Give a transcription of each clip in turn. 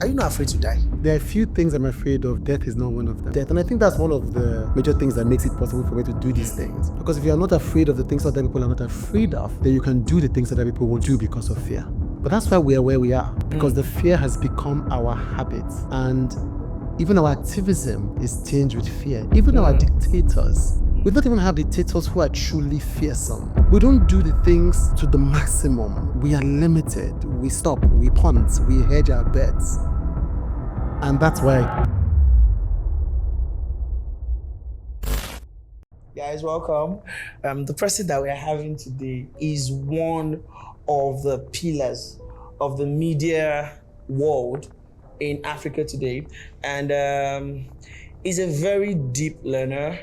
Are you not afraid to die? There are a few things I'm afraid of. Death is not one of them. Death, and I think that's one of the major things that makes it possible for me to do these things. Because if you are not afraid of the things other people are not afraid of, then you can do the things that other people won't do because of fear. But that's why we are where we are, because the fear has become our habit, and even our activism is tinged with fear. Even our dictators. We don't even have dictators who are truly fearsome. We don't do the things to the maximum. We are limited. We stop. We punt. We hedge our bets. And that's why. Guys, welcome. The person that we're having today is one of the pillars of the media world in Africa today. And he's a very deep learner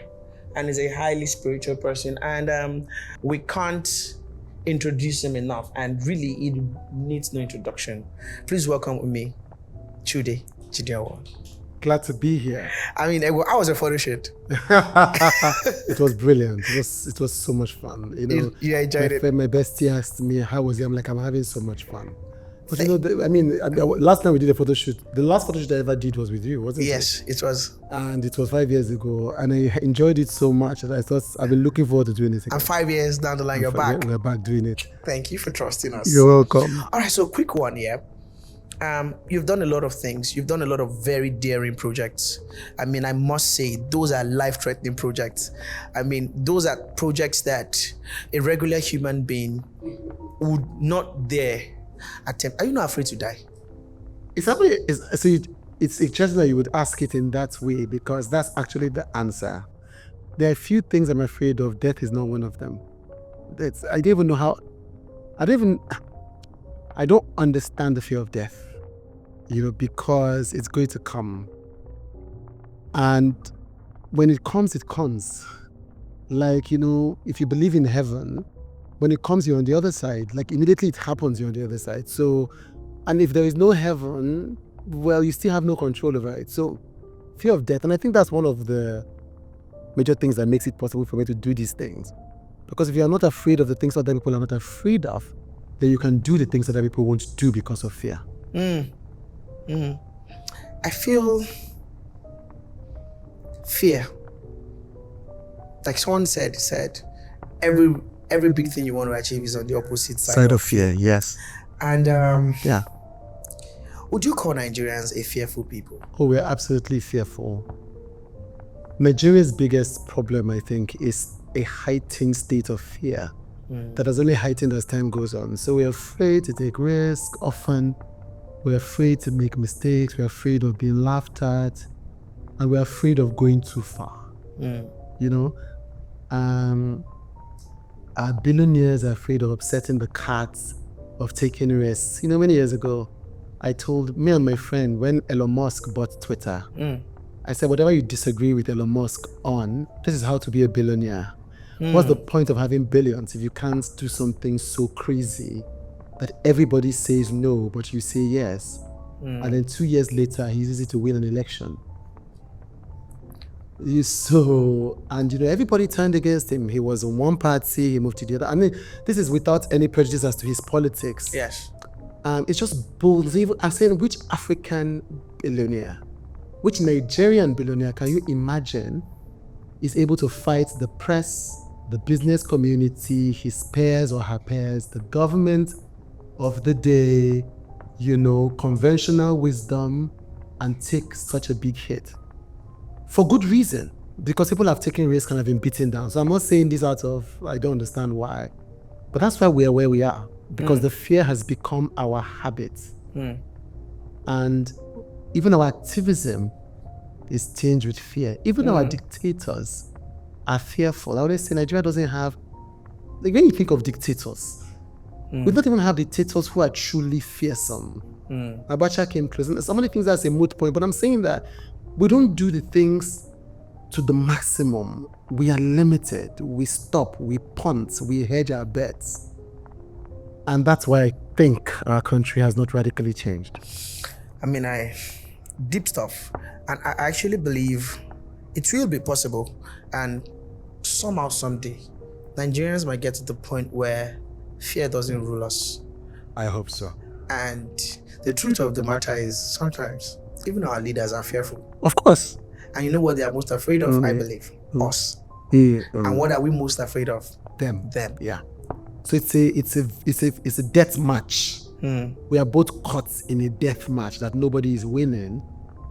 and is a highly spiritual person. And we can't introduce him enough. And really, it needs no introduction. Please welcome with me, Chude Jideonwo. Glad to be here. I mean, how was your photo shoot? It was brilliant. It was so much fun. You know, you enjoyed it. My bestie asked me, how was it? I'm like, I'm having so much fun. But you know, last time we did a photo shoot, the last photo shoot I ever did was with you, wasn't it? Yes, it was. And it was 5 years ago. And I enjoyed it so much that I thought I've been looking forward to doing it again. And 5 years down the line, you're back. We're back doing it. Thank you for trusting us. You're welcome. All right, so quick one here. You've done a lot of things. You've done a lot of very daring projects. I mean, I must say, those are life-threatening projects. I mean, those are projects that a regular human being would not dare attempt. Are you not afraid to die? It's interesting that you would ask it in that way, because that's actually the answer. There are a few things I'm afraid of. Death is not one of them. I don't understand the fear of death, because it's going to come. And when it comes, it comes. Like, if you believe in heaven, when it comes, you're on the other side. Like, immediately it happens, you're on the other side. So, and if there is no heaven, well, you still have no control over it. So, fear of death. And I think that's one of the major things that makes it possible for me to do these things. Because if you are not afraid of the things other people are not afraid of, then you can do the things that other people won't do because of fear. I feel fear. Like someone said, every big thing you want to achieve is on the opposite side of fear, yes. And yeah. Would you call Nigerians a fearful people? Oh, we're absolutely fearful. Nigeria's biggest problem, I think, is a heightened state of fear. That has only heightened as time goes on. So we're afraid to take risks often. We're afraid to make mistakes. We're afraid of being laughed at. And we're afraid of going too far. Our billionaires are afraid of upsetting the cats, of taking risks. Many years ago, I told me and my friend, when Elon Musk bought Twitter, I said, whatever you disagree with Elon Musk on, this is how to be a billionaire. What's the point of having billions if you can't do something so crazy that everybody says no, but you say yes? And then 2 years later, he's easy to win an election. Everybody turned against him. He was in one party, he moved to the other. I mean, this is without any prejudice as to his politics. Yes. It's just bold. I'm saying, which African billionaire, which Nigerian billionaire can you imagine is able to fight the press, the business community, his peers or her peers, the government of the day, conventional wisdom, and take such a big hit? For good reason, because people have taken risks and have been beaten down. So I'm not saying this out of, I don't understand why. But that's why we are where we are, because the fear has become our habit. And even our activism is tinged with fear. Even our dictators are fearful. I always say Nigeria doesn't have, when you think of dictators, we don't even have dictators who are truly fearsome. Abacha came close. And some of the things that's a moot point, but I'm saying that we don't do the things to the maximum. We are limited. We stop. We punt. We hedge our bets. And that's why I think our country has not radically changed. I mean, deep stuff. And I actually believe it will be possible. And somehow, someday, Nigerians might get to the point where fear doesn't rule us. I hope so. And the truth of the matter is sometimes even our leaders are fearful. Of course. And you know what they are most afraid of, I believe? Us. Yeah. And what are we most afraid of? Them. Them. Yeah. So it's a death match. We are both caught in a death match that nobody is winning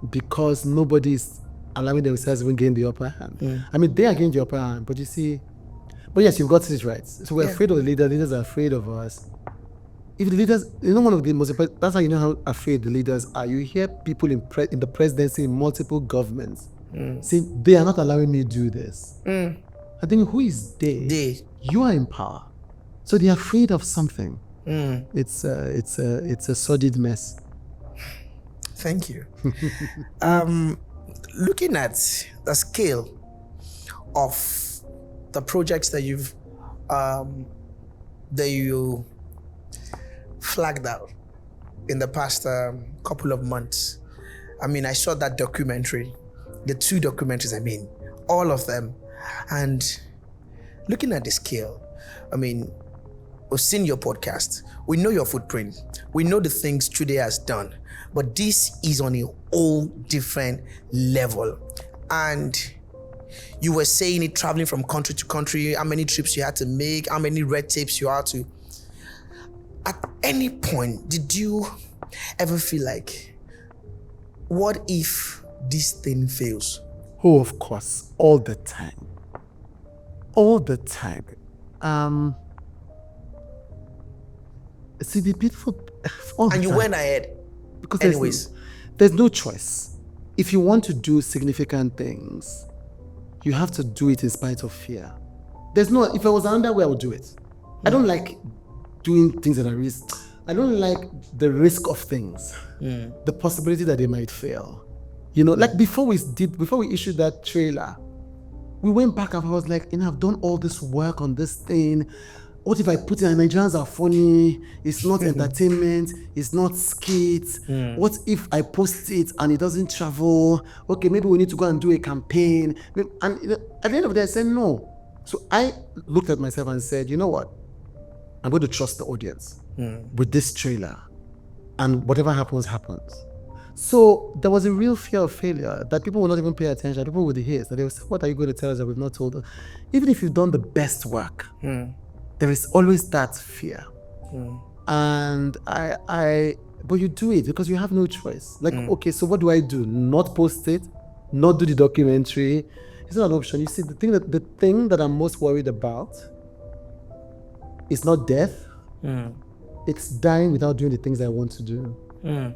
because nobody is allowing themselves to even gain the upper hand. I mean, they are gaining the upper hand, but you see, but yes, you've got it right. So we're afraid of the leaders are afraid of us. If the leaders, you know, one of the most important, that's how you know how afraid the leaders are. You hear people in the presidency, in multiple governments, saying, they are not allowing me to do this. I think, who is they? They. You are in power. So they're afraid of something. It's a sordid mess. Thank you. Looking at the scale of the projects that you flagged out in the past couple of months. I mean, I saw that documentary, the 2 documentaries, I mean, all of them. And looking at the scale, I mean, we've seen your podcast. We know your footprint. We know the things Chude has done. But this is on a whole different level. And you were saying it, traveling from country to country, how many trips you had to make, how many red tapes you had to. At any point, did you ever feel like, what if this thing fails? Oh, of course, all the time. All the time. See, the beautiful. And you went ahead. Because anyways, there's no choice. If you want to do significant things, you have to do it in spite of fear. There's no. If I was another way, I would do it. I don't like doing things that are risk. I don't like the risk of things, the possibility that they might fail. You know, like before we issued that trailer, we went back and I was like, you know, I've done all this work on this thing. What if I put it and Nigerians are funny? It's not entertainment. It's not skits. What if I post it and it doesn't travel? Okay, maybe we need to go and do a campaign. And at the end of the day, I said no. So I looked at myself and said, you know what? I'm going to trust the audience with this trailer. And whatever happens, happens. So there was a real fear of failure, that people will not even pay attention. People would hear, so they will say, what are you going to tell us that we've not told us? Even if you've done the best work, there is always that fear. And but you do it because you have no choice. Like, okay, so what do I do? Not post it, not do the documentary. It's not an option. You see, the thing that I'm most worried about is not death. It's dying without doing the things I want to do.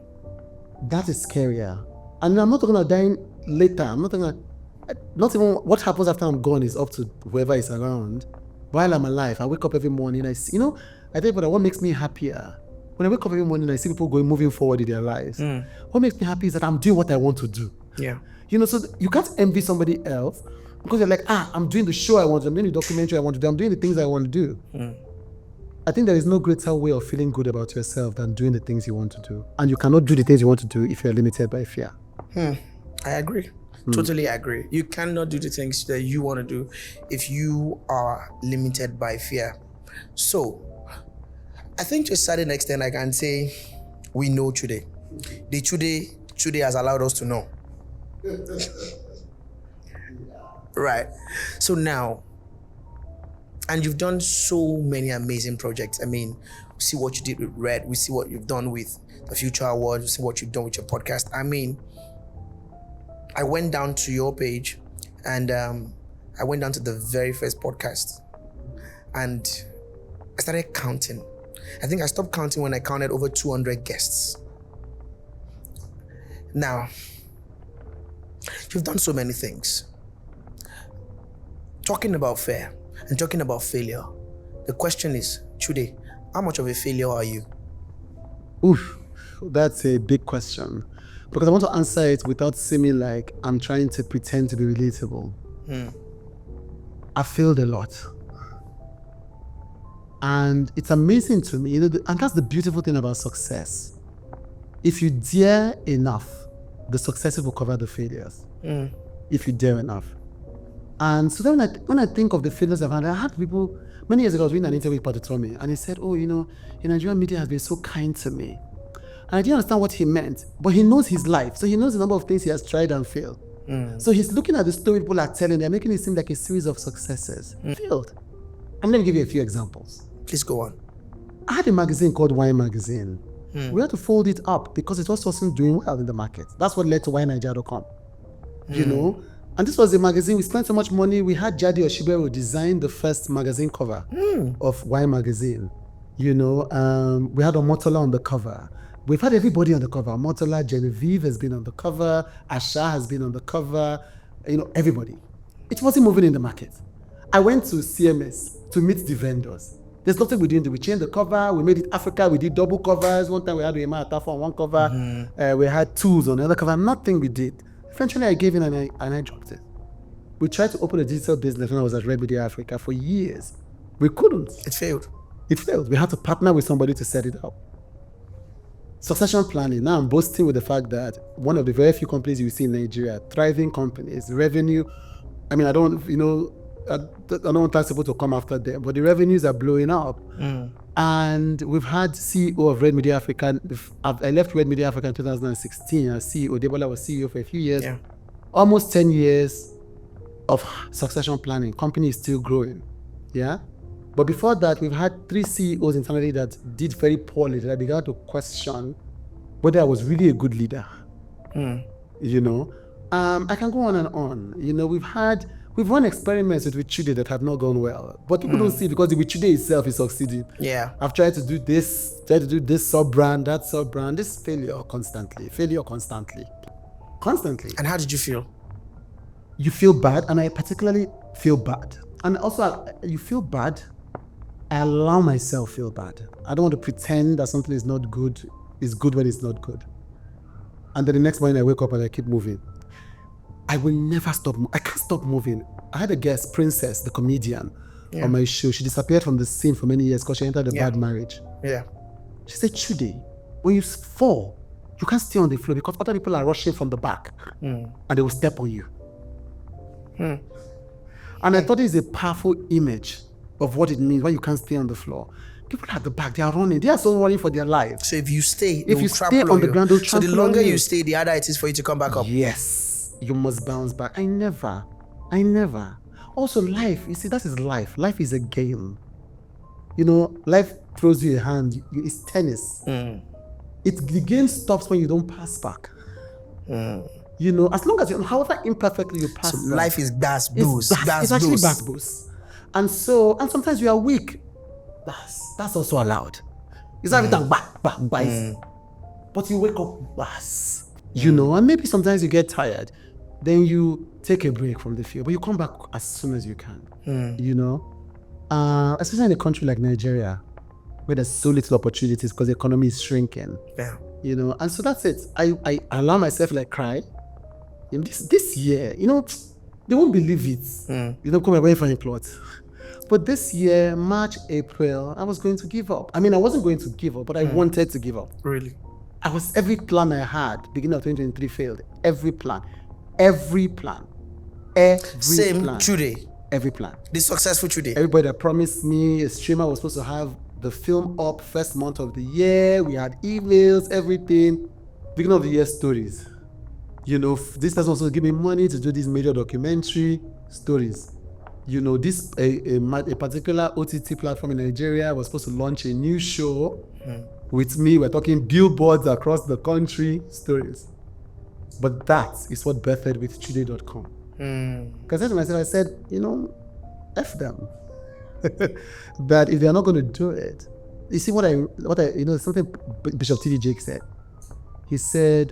That is scarier. And I'm not talking about dying later. I'm not talking about, not even what happens after I'm gone is up to whoever is around. While I'm alive, I wake up every morning, I see, I tell you what makes me happier. When I wake up every morning, I see people moving forward in their lives. What makes me happy is that I'm doing what I want to do. Yeah. So you can't envy somebody else because you're like, I'm doing the show I want to do, I'm doing the documentary I want to do, I'm doing the things I want to do. I think there is no greater way of feeling good about yourself than doing the things you want to do. And you cannot do the things you want to do if you're limited by fear. I agree. Totally agree. You cannot do the things that you want to do if you are limited by fear. So, I think to a certain extent, I can say we know Chude. The Chude has allowed us to know. Right. So now, and you've done so many amazing projects. I mean, we see what you did with Red. We see what you've done with the Future Awards. We see what you've done with your podcast. I mean, I went down to your page and I went down to the very first podcast and I started counting. I think I stopped counting when I counted over 200 guests. Now, you've done so many things. Talking about fear and talking about failure, the question is, Chude, how much of a failure are you? Oof, that's a big question. Because I want to answer it without seeming like I'm trying to pretend to be relatable. I failed a lot. And it's amazing to me, and that's the beautiful thing about success. If you dare enough, the successes will cover the failures. If you dare enough. And so then when I think of the failures I've had, I had people, many years ago I was reading an interview with Patotomi, and he said, the Nigerian media has been so kind to me. And I didn't understand what he meant, but he knows his life. So he knows the number of things he has tried and failed. So he's looking at the story people are telling, they're making it seem like a series of successes. Failed. And let me give you a few examples. Please go on. I had a magazine called Wine Magazine. We had to fold it up because it wasn't doing well in the market. That's what led to WineNigeria.com. You know? And this was a magazine, we spent so much money. We had Jade Oshibero design the first magazine cover of Wine Magazine. You know, we had Omotola on the cover. We've had everybody on the cover. Omotola, Genevieve has been on the cover. Asha has been on the cover. You know, everybody. It wasn't moving in the market. I went to CMS to meet the vendors. There's nothing we didn't do. We changed the cover. We made it Africa. We did double covers. One time we had Wema Atafa on one cover. We had tools on the other cover. Nothing we did. Eventually, I gave in and I dropped it. We tried to open a digital business when I was at Red Media Africa for years. We couldn't. It failed. It failed. We had to partner with somebody to set it up. Succession planning. Now I'm boasting with the fact that one of the very few companies you see in Nigeria, thriving companies, revenue. I mean, I don't want tax people to come after them, but the revenues are blowing up. And we've had CEO of Red Media Africa. I left Red Media Africa in 2016 as CEO. Debola was CEO for a few years. Yeah. Almost 10 years of succession planning. Company is still growing. Yeah. But before that, we've had 3 CEOs internally that did very poorly, that I began to question whether I was really a good leader. You know, I can go on and on. You know, we've run experiments with Chude that have not gone well, but people don't see it because with Chude itself is succeeding. Yeah. I've tried to do this sub-brand, that sub-brand, this failure constantly. And how did you feel? You feel bad, and I particularly feel bad. And also, you feel bad, I allow myself feel bad. I don't want to pretend that something is not good, is good when it's not good. And then the next morning I wake up and I keep moving. I will never stop. I can't stop moving. I had a guest, Princess, the comedian, on my show. She disappeared from the scene for many years because she entered a bad marriage. Yeah. She said, Chude, when you fall, you can't stay on the floor because other people are rushing from the back and they will step on you. And I thought it is a powerful image of what it means when you can't stay on the floor. People at the back, they are running. They are so running for their lives. So if you stay, if you stay on the ground, they'll trample on you. So the longer you stay, the harder it is for you to come back up. Yes, you must bounce back. I never. Also, life, you see, that is life. Life is a game. You know, life throws you a hand. It's tennis. The game stops when you don't pass back. You know, as long as you, however imperfectly you pass back. Life is das boost. It's actually back boost. And sometimes you are weak. That's also allowed. It's not everything back. But you wake up, you know, and maybe sometimes you get tired. Then you take a break from the field, but you come back as soon as you can. You know, especially in a country like Nigeria, where there's so little opportunities because the economy is shrinking. Yeah. You know, and so that's it. I allow myself like cry. You know, this year, you know, they won't believe it. You know, come away from a plot. But this year, March, April, I was going to give up. I mean, I wasn't going to give up, but I wanted to give up. Really? Every plan I had, beginning of 2023 failed. Every plan. Same Chude. Every plan. The successful Chude. Everybody that promised me a streamer was supposed to have the film up first month of the year. We had emails, everything. Beginning of the year stories. You know, this person also give me money to do these major documentary stories. You know, this a particular OTT platform in Nigeria was supposed to launch a new show with me. We're talking billboards across the country, stories. But that is what birthed with Chude.com. Because I said to myself, I said, you know, F them. That if they're not going to do it, you see what I you know, something Bishop T.D. Jakes said. He said,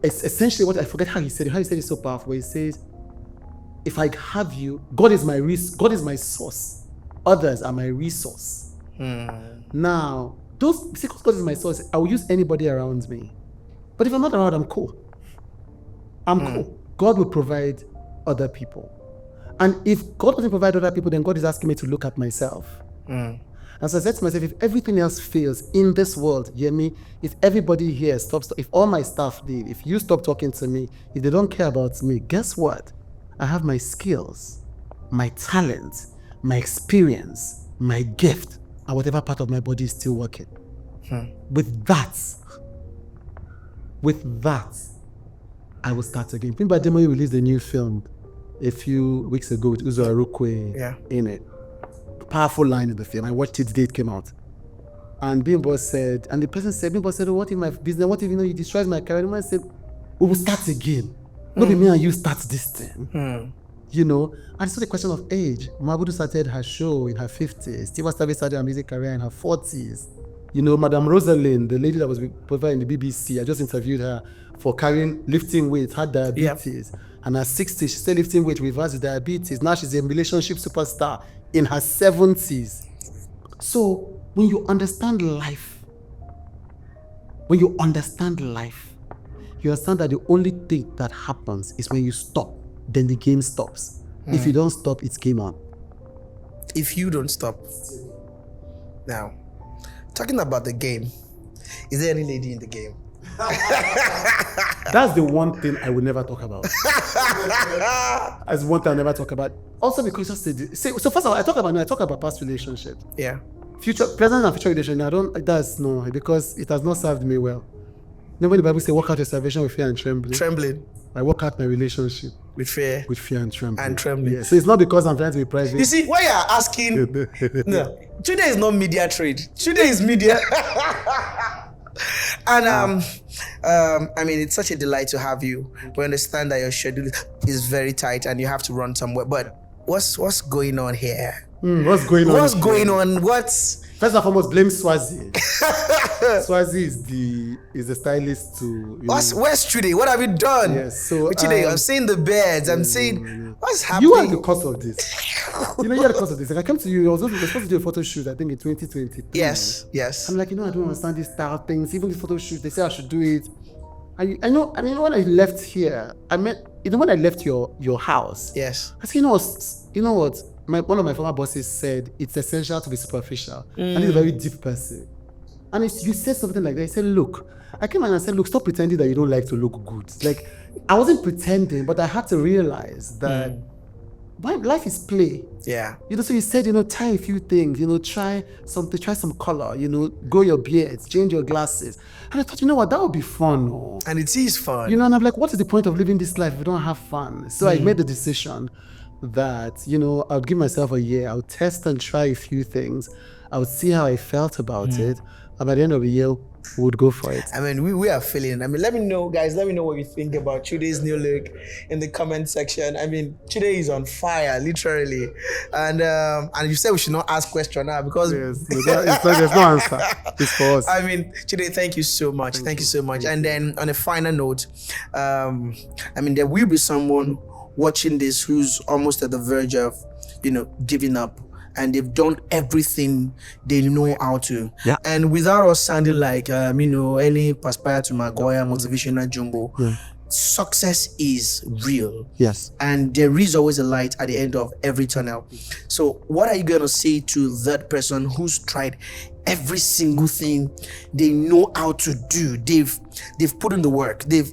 it's essentially what I forget how he said it so powerful. He says, if I have you, God is my source. Others are my resource. Now, because God is my source, I will use anybody around me. But if I'm not around, I'm cool. Cool. God will provide other people. And if God doesn't provide other people, then God is asking me to look at myself. And so I said to myself, if everything else fails in this world, Yemi, if everybody here stops, if all my staff leave, if you stop talking to me, if they don't care about me, guess what? I have my skills, my talent, my experience, my gift. and whatever part of my body is still working. With that, I will start again. Pimba Ademoye released a new film a few weeks ago with Uzo Arukwe in it. Powerful line in the film. I watched it the day it came out. And Bimbo said, and the person said, Bimbo said, what if my business, what if you destroys my career? And I said, we will start again. Not be me and you start this thing. You know, and it's not a question of age. Mabudu started her show in her 50s. Tiva started her music career in her 40s. You know, Madame Rosalind, the lady that was with her in the BBC, I just interviewed her for lifting weights, had diabetes. And at 60, she's still lifting weight, reversed diabetes. Now she's a relationship superstar in her 70s. So when you understand life, you understand that the only thing that happens is when you stop, then the game stops. If you don't stop, it's game on. If you don't stop. Now, talking about the game, is there any lady in the game? That's the one thing I will never talk about. That's one thing I'll never talk about. Also because so first of all, I talk about past relationships. Yeah. Present and future relationship. Because it has not served me well. You know when the Bible says, work out your salvation with fear and trembling. I work out my relationship with fear and trembling. Yeah. So it's not because I'm trying to be private. You see, why you're asking, no, Chude is not media trade. Chude is media. And I mean, it's such a delight to have you. We understand that your schedule is very tight and you have to run somewhere. But what's going on here? What's going on? First and foremost, blame Swazi. Swazi is the stylist to. Where's Chude? What have you done? Yes, so Chude, I'm seeing the birds. I'm saying, what's happening? You are the cause of this. You are the cause of this. Like I came to you, I was supposed to do a photo shoot, I think in 2023. Yes. I'm like, I don't understand these style things. Even the photo shoot, they say I should do it. I know. When I left here, when I left your house. Yes. I said, you know what? One of my former bosses said it's essential to be superficial. And he's a very deep person. And you said something like that. He said, look, I came in and said, look, stop pretending that you don't like to look good. Like, I wasn't pretending, but I had to realize that life is play. Yeah. So you said, try a few things, try some color, grow your beards, change your glasses. And I thought, that would be fun. Oh. And it is fun. And I'm like, what is the point of living this life if we don't have fun? So I made the decision that, I'll give myself a year. I'll test and try a few things. I'll see how I felt about it. And by the end of the year, we would go for it. I mean, we are feeling. I mean, let me know, guys. Let me know what you think about Chude's new look in the comment section. I mean, Chude is on fire, literally. And you said we should not ask questions now because there's no answer. It's for us. I mean, Chude, thank you so much. Thank you so much. And then on a final note, I mean, there will be someone watching this who's almost at the verge of, giving up. And they've done everything they know how to. Yeah. And without us sounding like, any Perspire to Maguire motivational jumbo, success is real. Yes. And there is always a light at the end of every tunnel. So what are you going to say to that person who's tried every single thing they know how to do? They've put in the work. They've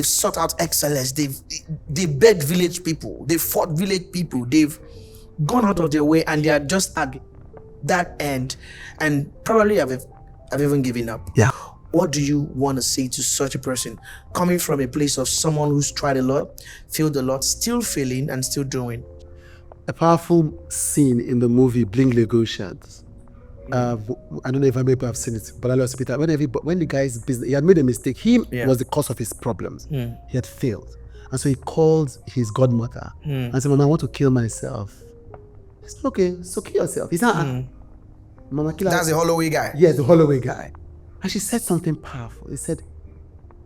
sought out excellence. They've begged village people. They've fought village people. They've gone out of their way and they are just at that end and probably have even given up. Yeah. What do you want to say to such a person coming from a place of someone who's tried a lot, failed a lot, still failing and still doing? A powerful scene in the movie Bling Negotiations. I don't know if I maybe have seen it, but I love Peter. When the guy's business, he had made a mistake. He was the cause of his problems. He had failed. And so he called his godmother and said, Mama, I want to kill myself. He said, okay, so kill yourself. He's not, Mama, kill That's the Holloway guy. Yes, the Holloway guy. And she said something powerful. He said,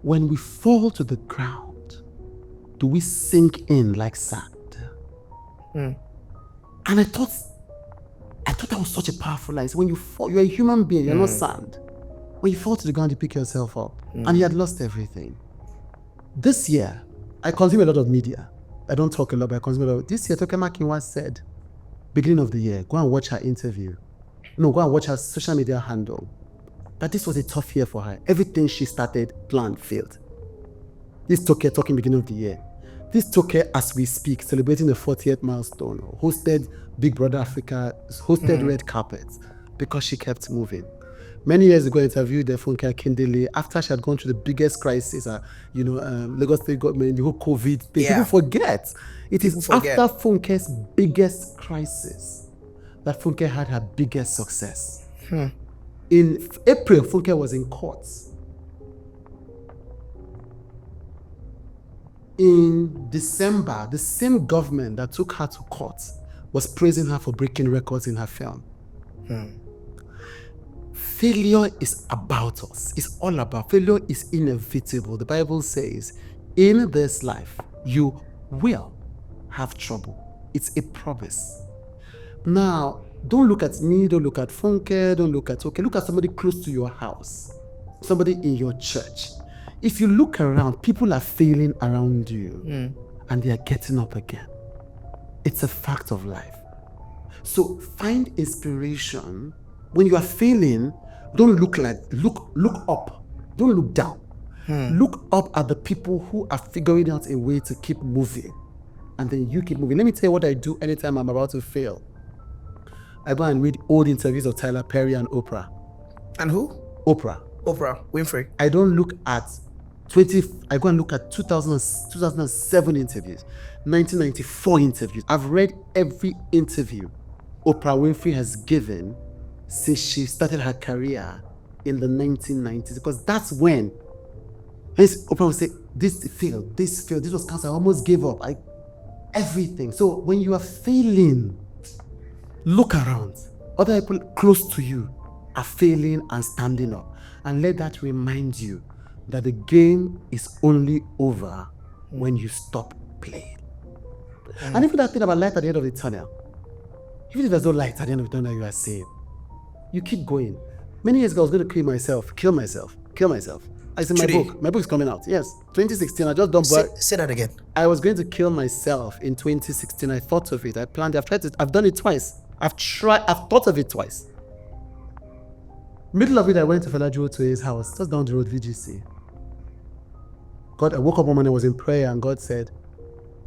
when we fall to the ground, do we sink in like sand? And I thought that was such a powerful line. So when you fall, you're a human being, you're not sand. When you fall to the ground, you pick yourself up. And he had lost everything. This year, I consume a lot of media. I don't talk a lot, but I consume a lot. This year, Toke Makinwa said, beginning of the year, go and watch her interview. No, go and watch her social media handle. That this was a tough year for her. Everything she started, planned, failed. This Toke talking beginning of the year. This Toke, as we speak, celebrating the 40th milestone, hosted Big Brother Africa, hosted red carpets, because she kept moving. Many years ago, I interviewed Funke Akindele after she had gone through the biggest crisis, Lagos State government, the whole COVID thing. Yeah. People forget. After Funke's biggest crisis that Funke had her biggest success. In April, Funke was in court. In December, the same government that took her to court was praising her for breaking records in her film. Failure is about us. It's all about. Failure is inevitable. The Bible says, in this life, you will have trouble. It's a promise. Now, don't look at me, don't look at Funke, don't look at look at somebody close to your house, somebody in your church. If you look around, people are failing around you and they are getting up again. It's a fact of life. So find inspiration. When you are failing, don't look up. Don't look down. Look up at the people who are figuring out a way to keep moving. And then you keep moving. Let me tell you what I do anytime I'm about to fail. I go and read old interviews of Tyler Perry and Oprah. And who? Oprah Winfrey. I don't look at I go and look at 2007 interviews, 1994 interviews. I've read every interview Oprah Winfrey has given since she started her career in the 1990s, because that's when Oprah would say, this failed, this was cancer, I almost gave up, everything. So when you are failing, look around. Other people close to you are failing and standing up, and let that remind you that the game is only over when you stop playing. And even that thing about light at the end of the tunnel, even if there's no light at the end of the tunnel, you are saying, you keep going. Many years ago, I was going to kill myself. I said, my book is coming out. Yes, 2016. I just don't. Say that again. I was going to kill myself in 2016. I thought of it. I planned it. I've tried it. I've done it twice. I've thought of it twice. Middle of it, I went to Fela to his house, just down the road, VGC. I woke up one morning, I was in prayer, and God said,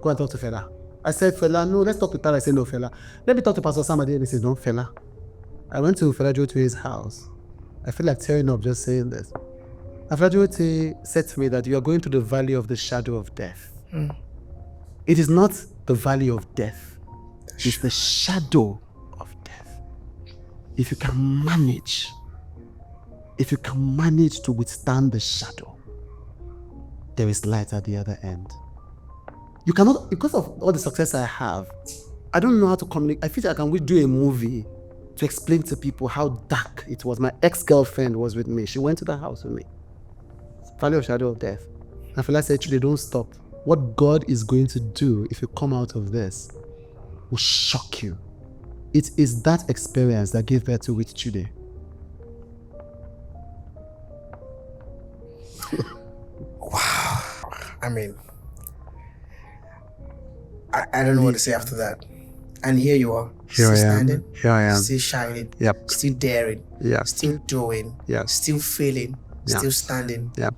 go and talk to Fela. I said, Fela, no, let's talk to Fela. I said, no, Fela. Let me talk to Pastor Samadi. And he said, no, Fela. I went to Fela to his house. I feel like tearing up just saying this. And Fela said to me that you are going to the valley of the shadow of death. It is not the valley of death. It's the shadow of death. If you can manage to withstand the shadow, there is light at the other end. You cannot, because of all the success I have, I don't know how to communicate. I feel like I can do a movie to explain to people how dark it was. My ex-girlfriend was with me. She went to the house with me. Valley of shadow of death. And Fela said, Chude, don't stop. What God is going to do if you come out of this will shock you. It is that experience that gave birth to with Chude. Wow. I mean, I don't know what to say after that. And here you are. Here I am. Standing. Here I am. Still shining. Yep. Still daring. Yep. Still doing. Yep. Still feeling. Yep. Still standing. Yep.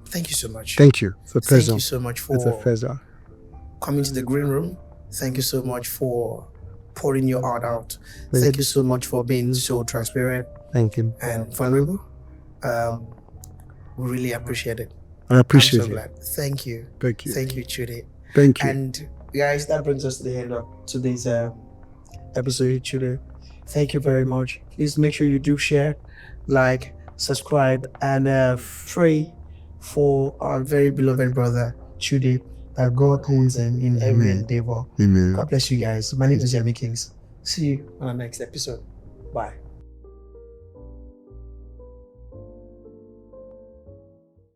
Thank you so much. Thank you. It's a pleasure. Thank you so much for It's a pleasure. coming to the green room. Thank you so much for pouring your heart out. Thank you so much for being so transparent Thank you. and vulnerable. We really appreciate it. I appreciate I'm so it. glad. Thank you. Thank you. Thank you, Chude. Thank you. And guys, that brings us to the end of today's episode, Chude. Thank you very much. Please make sure you do share, like, subscribe, and pray for our very beloved brother, Chude, that God holds him in every endeavor. Amen. God bless you guys. My name is Yemi Kings. See you on the next episode. Bye.